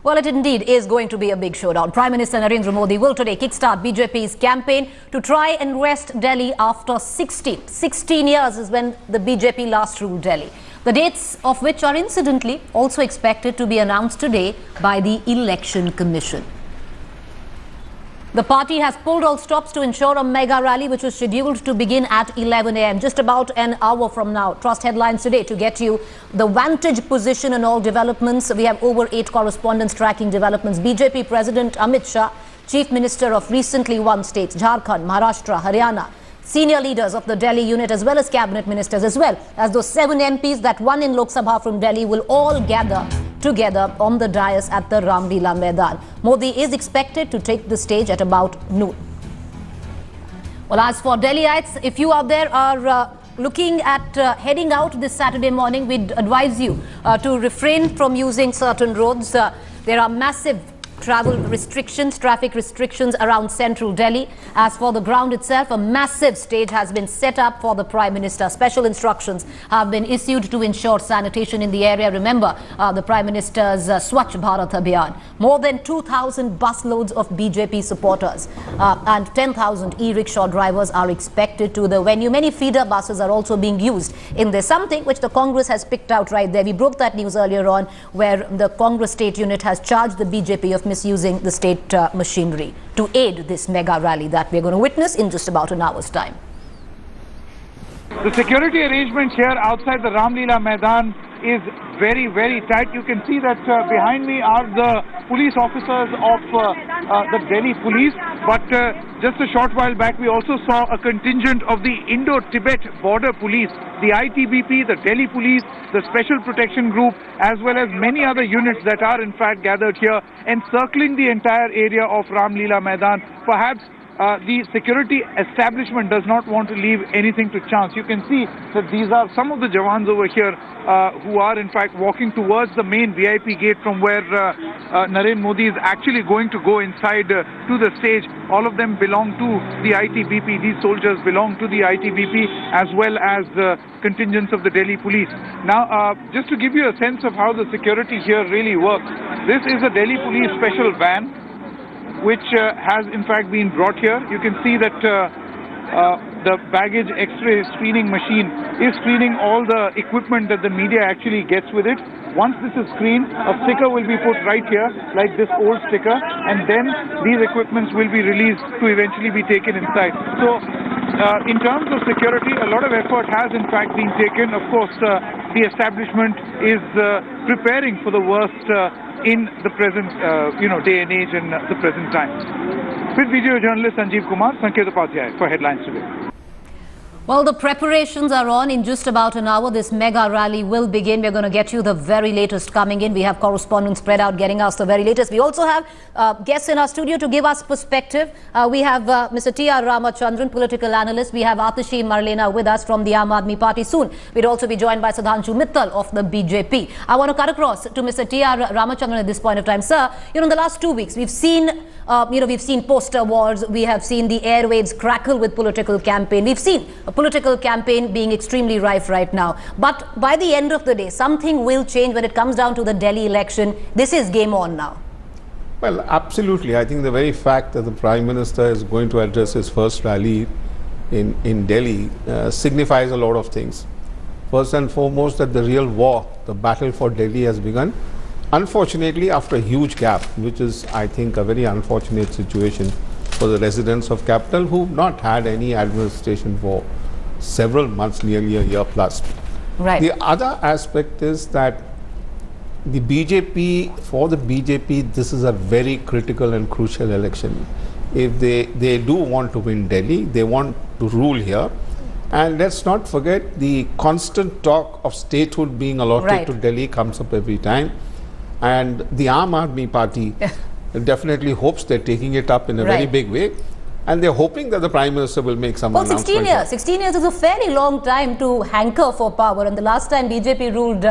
Well, it indeed is going to be a big showdown. Prime Minister Narendra Modi will today kickstart BJP's campaign to try and wrest Delhi after 16 years is when the BJP last ruled Delhi. The dates of which are incidentally also expected to be announced today by the Election Commission. The party has pulled all stops to ensure a mega rally which was scheduled to begin at 11 a.m. just about an hour from now. Trust headlines today to get you the vantage position and all developments. We have over 8 correspondents tracking developments. BJP President Amit Shah, Chief Minister of recently won states Jharkhand, Maharashtra, Haryana, senior leaders of the Delhi unit as well as cabinet ministers as well as those 7 MPs that won in Lok Sabha from Delhi will all gather together on the dais at the Ram Leela Maidan. Modi is expected to take the stage at about noon. Well, as for Delhiites, if you out there are looking at heading out this Saturday morning, we'd advise you to refrain from using certain roads. There are massive travel restrictions, traffic restrictions around central Delhi. As for the ground itself, a massive stage has been set up for the Prime Minister. Special instructions have been issued to ensure sanitation in the area. Remember the Prime Minister's Swachh Bharat Abhiyan. More than 2,000 busloads of BJP supporters and 10,000 e-rickshaw drivers are expected to the venue. Many feeder buses are also being used in this, something which the Congress has picked out right there. We broke that news earlier on, where the Congress state unit has charged the BJP of misusing the state machinery to aid this mega rally that we're going to witness in just about an hour's time. The security arrangements here outside the Ram Leela Maidan is very, very tight. You can see that behind me are the police officers of the Delhi police. But just a short while back, we also saw a contingent of the Indo-Tibet Border Police, the ITBP, the Delhi Police, the Special Protection Group, as well as many other units that are in fact gathered here encircling the entire area of Ram Leela Maidan. Perhaps the security establishment does not want to leave anything to chance. You can see that these are some of the Jawans over here who are in fact walking towards the main VIP gate from where Narendra Modi is actually going to go inside to the stage. All of them belong to the ITBP. These soldiers belong to the ITBP as well as contingents of the Delhi police. Now, just to give you a sense of how the security here really works, this is a Delhi police special van which has in fact been brought here. You can see that the baggage X-ray screening machine is screening all the equipment that the media actually gets with it. Once this is screened, a sticker will be put right here, like this old sticker, and then these equipments will be released to eventually be taken inside. So, in terms of security, a lot of effort has in fact been taken. Of course, the establishment is preparing for the worst in the present day and age and the present time. With video journalist Sanjeev Kumar, Sanket Upadhyay for Headlines Today. Well, the preparations are on. In just about an hour, this mega rally will begin. We're going to get you the very latest coming in. We have correspondents spread out getting us the very latest. We also have guests in our studio to give us perspective. We have Mr. T.R. Ramachandran, political analyst. We have Atishi Marlena with us from the Aam Aadmi Party soon. We'd also be joined by Sudhanshu Mittal of the BJP. I want to cut across to Mr. T.R. Ramachandran at this point of time. Sir, in the last 2 weeks, we've seen poster wars. We have seen the airwaves crackle with political campaign. We've seen a political campaign being extremely rife right now. But by the end of the day, something will change when it comes down to the Delhi election. This is game on now. Well, absolutely. I think the very fact that the Prime Minister is going to address his first rally in Delhi signifies a lot of things. First and foremost, that the real war, the battle for Delhi has begun. Unfortunately, after a huge gap, which is, I think, a very unfortunate situation for the residents of capital who've not had any administration for several months, nearly a year plus. Right. The other aspect is that the BJP, for the BJP, this is a very critical and crucial election. If they do want to win Delhi, they want to rule here. And let's not forget the constant talk of statehood being allotted to Delhi comes up every time. And the Aam Aadmi Party definitely hopes they're taking it up in a very big way. And they're hoping that the Prime Minister will make some announcement. 16 years. 16 years is a fairly long time to hanker for power. And the last time BJP ruled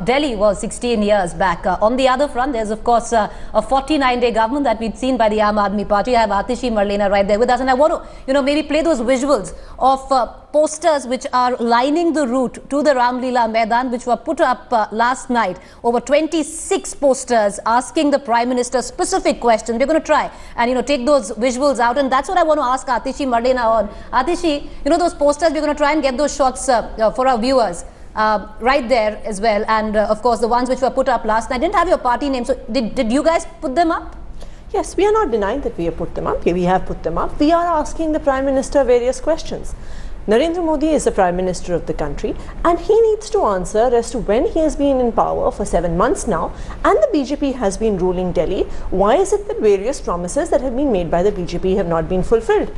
Delhi was 16 years back. On the other front, there's of course a 49-day government that we'd seen by the Aam Aadmi Party. I have Atishi Marlena right there with us. And I want to, maybe play those visuals of posters which are lining the route to the Ramlila Maidan, which were put up last night. Over 26 posters asking the Prime Minister specific questions. We're going to try and, take those visuals out. And that's what I want to ask Atishi Madena on. Atishi, those posters, we're going to try and get those shots for our viewers. Right there as well, and of course the ones which were put up last night didn't have your party name, so did you guys put them up? Yes, we are not denying that we have put them up. We have put them up. We are asking the Prime Minister various questions. Narendra Modi is the Prime Minister of the country, and he needs to answer as to when he has been in power for 7 months now and the BJP has been ruling Delhi. Why is it that various promises that have been made by the BJP have not been fulfilled?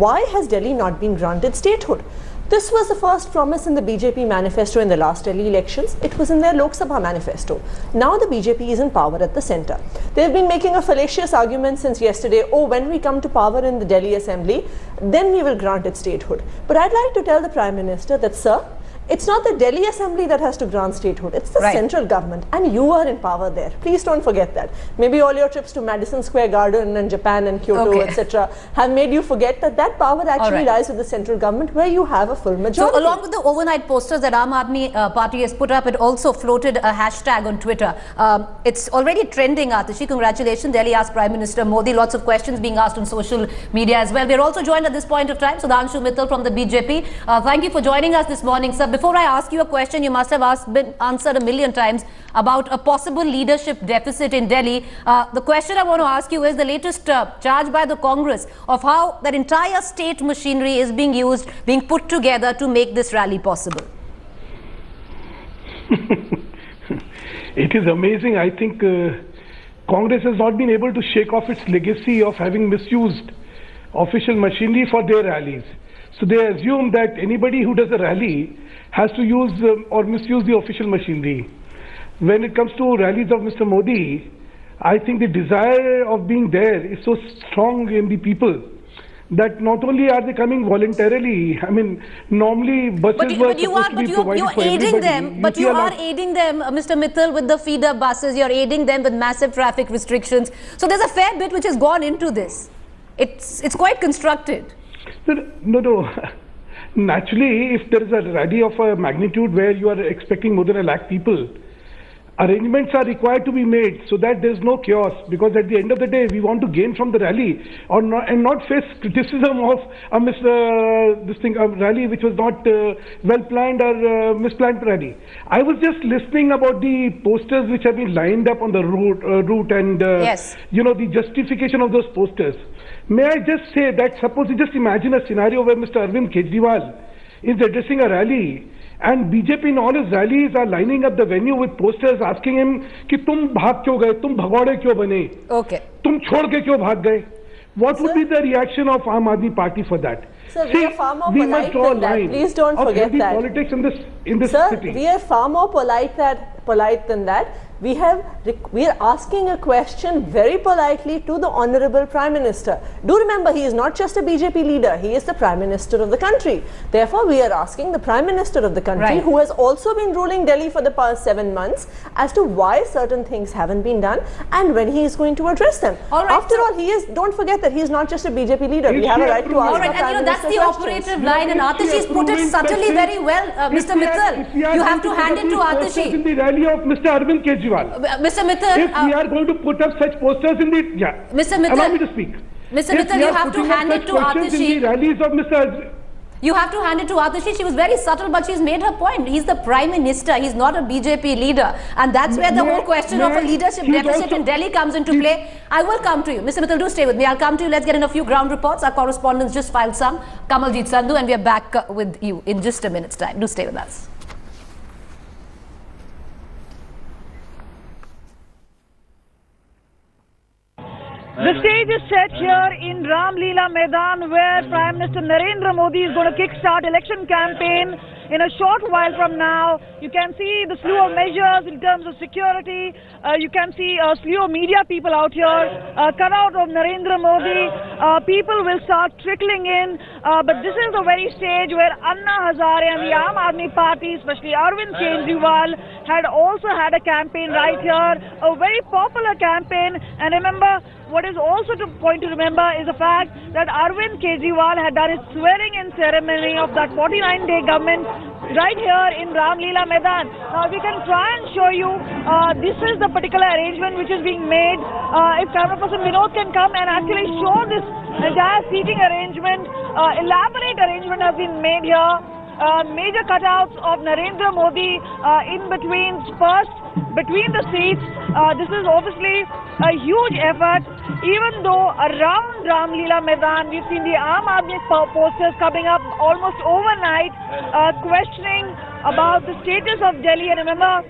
Why has Delhi not been granted statehood? This was the first promise in the BJP manifesto in the last Delhi elections. It was in their Lok Sabha manifesto. Now the BJP is in power at the centre. They have been making a fallacious argument since yesterday, when we come to power in the Delhi Assembly, then we will grant it statehood. But I'd like to tell the Prime Minister that, sir, it's not the Delhi Assembly that has to grant statehood, it's the central government, and you are in power there. Please don't forget that. Maybe all your trips to Madison Square Garden and Japan and Kyoto, etc. have made you forget that power actually lies with the central government, where you have a full majority. So along with the overnight posters that Aam Aadmi Party has put up, it also floated a hashtag on Twitter. It's already trending, Atishi. Congratulations. Delhi asked Prime Minister Modi. Lots of questions being asked on social media as well. We're also joined at this point of time, Sudhanshu Mittal from the BJP. Thank you for joining us this morning, sir. Before I ask you a question, you must have been answered a million times about a possible leadership deficit in Delhi. The question I want to ask you is the latest charge by the Congress of how that entire state machinery is being used, being put together to make this rally possible. It is amazing. I think Congress has not been able to shake off its legacy of having misused official machinery for their rallies. So they assume that anybody who does a rally has to use or misuse the official machinery. When it comes to rallies of Mr. Modi, I think the desire of being there is so strong in the people that not only are they coming voluntarily, I mean, normally buses were supposed to be provided for everybody. But you are aiding them, Mr. Mittal, with the feeder buses. You're aiding them with massive traffic restrictions. So there's a fair bit which has gone into this. It's quite constructed. No. Naturally, if there is a rally of a magnitude where you are expecting more than 1 lakh people, arrangements are required to be made so that there is no chaos. Because at the end of the day, we want to gain from the rally and not face criticism of a rally which was not well planned or misplanned rally. I was just listening about the posters which have been lined up on the route and the justification of those posters. May I just say that suppose you just imagine a scenario where Mr. Arvind Kejriwal is addressing a rally and BJP in all his rallies are lining up the venue with posters asking him कि तुम भाग क्यों गए, तुम भगौड़े क्यों बने, तुम छोड़ के क्यों भाग गए. What would be the reaction of Aam Aadmi Party for that? Sir, we are far more polite than that. Please don't forget that. Politics in this Sir, city. we are far more polite than that. We are asking a question very politely to the Honorable Prime Minister. Do remember, he is not just a BJP leader, he is the Prime Minister of the country. Therefore, we are asking the Prime Minister of the country, who has also been ruling Delhi for the past 7 months, as to why certain things haven't been done and when he is going to address them. After all, don't forget that he is not just a BJP leader. We have a right to ask the Prime that's the operative line, and Atishi's put it subtly very well, Mr. Mittal. You have to hand it to Atishi. In the rally of Mr. Arvind Kejriwal. Mr. Mittal, if we are going to put up such posters in the Mr. Mittal, allow me to speak. Mr. Mittal, you have to hand it to Atishi. In the rallies of Mr. You have to hand it to Atishi. She was very subtle, but she's made her point. He's the Prime Minister. He's not a BJP leader. And that's where the whole question of a leadership deficit in Delhi comes into play. I will come to you. Mr. Mittal, do stay with me. I'll come to you. Let's get in a few ground reports. Our correspondents just filed some. Kamaljeet Sandhu, and we are back with you in just a minute's time. Do stay with us. The stage is set here in Ramlila Maidan, where Prime Minister Narendra Modi is going to kickstart election campaign in a short while from now. You can see the slew of measures in terms of security. You can see a slew of media people out here, cut out of Narendra Modi. People will start trickling in, but this is the very stage where Anna Hazare and the Aam Aadmi Party, especially Arvind Kejriwal, had also had a campaign right here, a very popular campaign. And remember, what is also to point to remember is the fact that Arvind Kejriwal had done his swearing-in ceremony of that 49-day government right here in Ramleela Maidan. Now, we can try and show you, this is the particular arrangement which is being made. If camera person Vinod can come and actually show this entire seating arrangement, elaborate arrangement has been made here. Major cutouts of Narendra Modi in between, spurs between the seats. This is obviously a huge effort. Even though around Ramleela Maidan, we've seen the Aam Aadmi posters coming up almost overnight, questioning about the status of Delhi. And remember,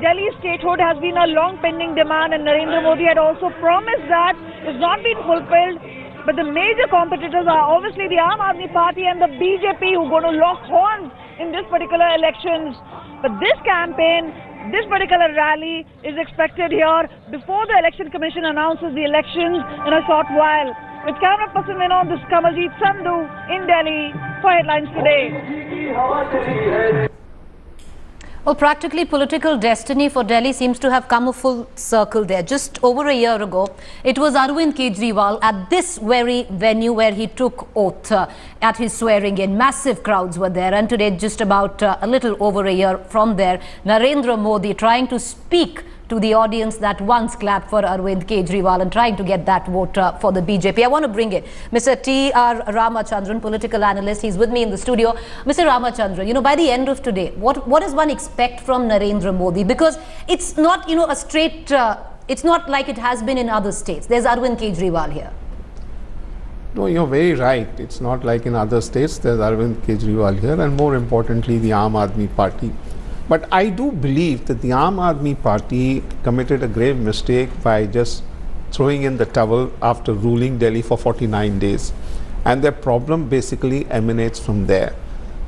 Delhi's statehood has been a long pending demand, and Narendra Modi had also promised that. It's not been fulfilled. But the major competitors are obviously the Aam Aadmi Party and the BJP, who are going to lock horns in this particular elections. But this campaign, this particular rally is expected here before the Election Commission announces the elections in a short while. With camera person Vinod, this is Kamaljeet Sandhu in Delhi for Headlines Today. Well, practically political destiny for Delhi seems to have come a full circle there. Just over a year ago, it was Arvind Kejriwal at this very venue where he took oath at his swearing in. Massive crowds were there, and today, just about a little over a year from there, Narendra Modi trying to speak to the audience that once clapped for Arvind Kejriwal and trying to get that vote for the BJP. I want to bring in Mr. T.R. Ramachandran, political analyst. He's with me in the studio. Mr. Ramachandran, by the end of today, what does one expect from Narendra Modi? Because it's not, a straight, it's not like it has been in other states. There's Arvind Kejriwal here. No, you're very right. It's not like in other states. There's Arvind Kejriwal here, and more importantly, the Aam Aadmi Party. But I do believe that the Aam Aadmi Party committed a grave mistake by just throwing in the towel after ruling Delhi for 49 days. And their problem basically emanates from there.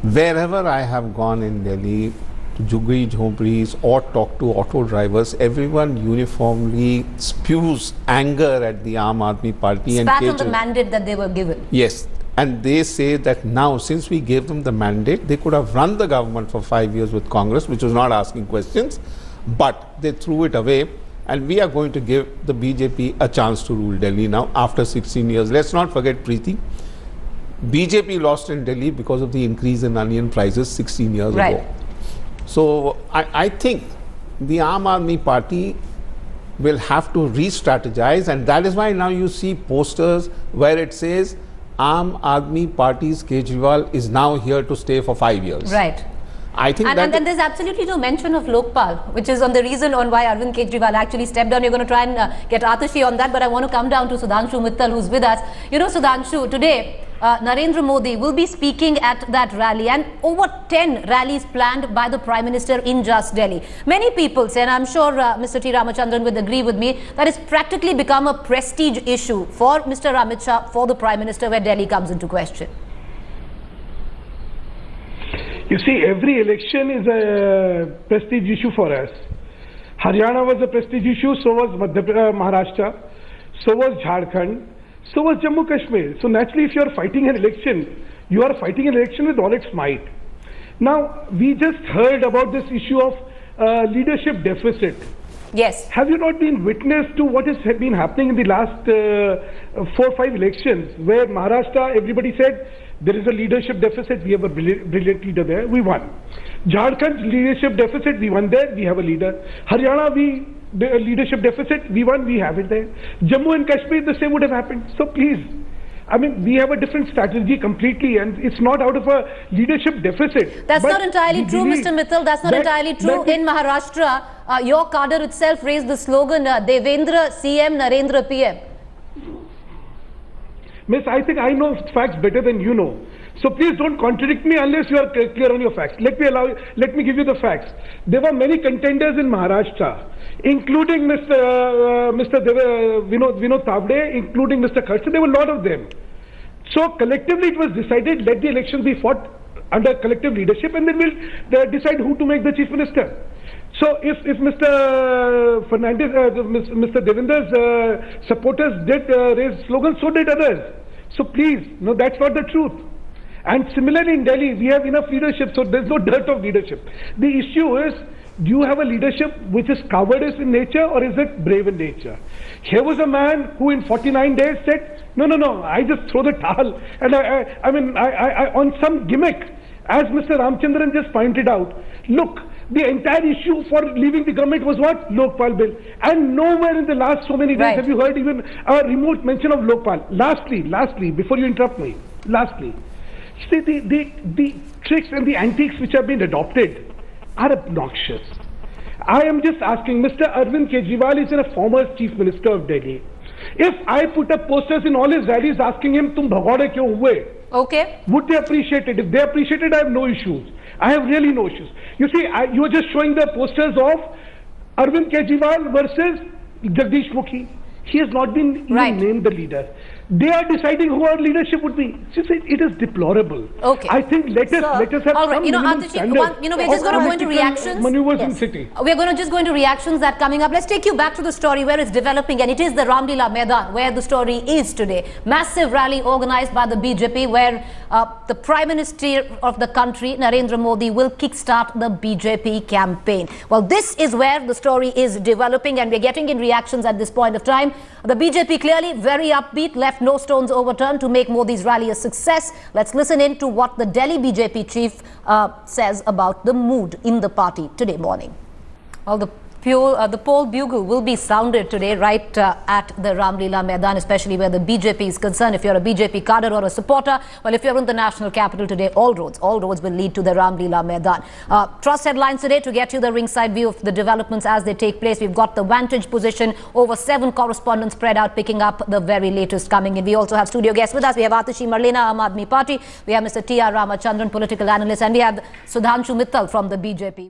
Wherever I have gone in Delhi, to Jhugri Jhopris or talk to auto drivers, everyone uniformly spews anger at the Aam Aadmi Party. Spat on the mandate that they were given. Yes. And they say that now, since we gave them the mandate, they could have run the government for 5 years with Congress, which was not asking questions, but they threw it away. And we are going to give the BJP a chance to rule Delhi now after 16 years. Let's not forget, Preeti, BJP lost in Delhi because of the increase in onion prices 16 years ago. So I think the Aam Aadmi Party will have to re-strategize, and that is why now you see posters where it says Aam Aadmi Party's Kejriwal is now here to stay for 5 years. Right. I think and then there's absolutely no mention of Lokpal, which is on the reason on why Arvind Kejriwal actually stepped down. You're going to try and get Atashi on that, but I want to come down to Sudhanshu Mittal, who's with us. Sudhanshu, today Narendra Modi will be speaking at that rally, and over 10 rallies planned by the Prime Minister in just Delhi. Many people say, and I'm sure Mr. T. Ramachandran would agree with me, that it's practically become a prestige issue for Mr. Amit Shah, for the Prime Minister, where Delhi comes into question. You see, every election is a prestige issue for us. Haryana was a prestige issue, so was Maharashtra, so was Jharkhand, so was Jammu Kashmir. So naturally, if you are fighting an election, you are fighting an election with all its might. Now, we just heard about this issue of leadership deficit. Yes. Have you not been witness to what has been happening in the last 4 or 5 elections, where Maharashtra, everybody said, there is a leadership deficit, we have a brilliant leader there, we won. Jharkhand, leadership deficit, we won there, we have a leader. Haryana, leadership deficit, we won, we have it there. Jammu and Kashmir, the same would have happened. So please, I mean, we have a different strategy completely, and it's not out of a leadership deficit. That's not entirely true, Mr. Mittal. That's not entirely true. In Maharashtra, your cadre itself raised the slogan, Devendra CM, Narendra PM. Miss, I think I know facts better than you know. So please don't contradict me unless you are clear on your facts. Let me give you the facts. There were many contenders in Maharashtra, including Mr. Vinod Tavde, including Mr. Kharche. There were a lot of them. So collectively it was decided, let the elections be fought under collective leadership, and then we'll decide who to make the Chief Minister. So if Mr. Fernandez, Mr. Devendra's supporters did raise slogans, so did others. So please, no, that's not the truth. And similarly in Delhi, we have enough leadership, so there's no dearth of leadership. The issue is Do you have a leadership which is cowardice in nature, or is it brave in nature? Here was a man who in 49 days said, no, I just throw the towel. And I on some gimmick, as Mr. Ramchandran just pointed out, look, the entire issue for leaving the government was what? Lokpal bill. And nowhere in the last so many days have you heard even a remote mention of Lokpal. Lastly, before you interrupt me, see the tricks and the antiques which have been adopted are obnoxious. I am just asking, Mr. Arvind Kejriwal is a former Chief Minister of Delhi. If I put up posters in all his rallies asking him, "Tum bhagode kyun hue?" Okay. Would they appreciate it? If they appreciate it, I have no issues. I have really no issues. You see, you are just showing the posters of Arvind Kejriwal versus Jagdish Mukhi. He has not been even named the leader. They are deciding who our leadership would be. It is deplorable. Okay. I think let us have all right. some minimum standard. We're just going to go into reactions. Maneuvers in city. We're going to just go into reactions that coming up. Let's take you back to the story where it's developing, and it is the Ramlila Maidan where the story is today. Massive rally organized by the BJP where the Prime Minister of the country, Narendra Modi, will kickstart the BJP campaign. Well, this is where the story is developing, and we're getting in reactions at this point of time. The BJP clearly very upbeat, left no stones unturned to make Modi's rally a success. Let's listen in to what the Delhi BJP chief says about the mood in the party today morning. Well, the poll bugle will be sounded today right at the Ramlila Maidan, especially where the BJP is concerned. If you're a BJP cadre or a supporter, well, if you're in the national capital today, all roads will lead to the Ramlila Maidan. Trust headlines today to get you the ringside view of the developments as they take place. We've got the vantage position, over 7 correspondents spread out, picking up the very latest coming in. We also have studio guests with us. We have Atishi Marlena, Aam Aadmi Party. We have Mr. T.R. Ramachandran, political analyst, and we have Sudhanshu Mittal from the BJP.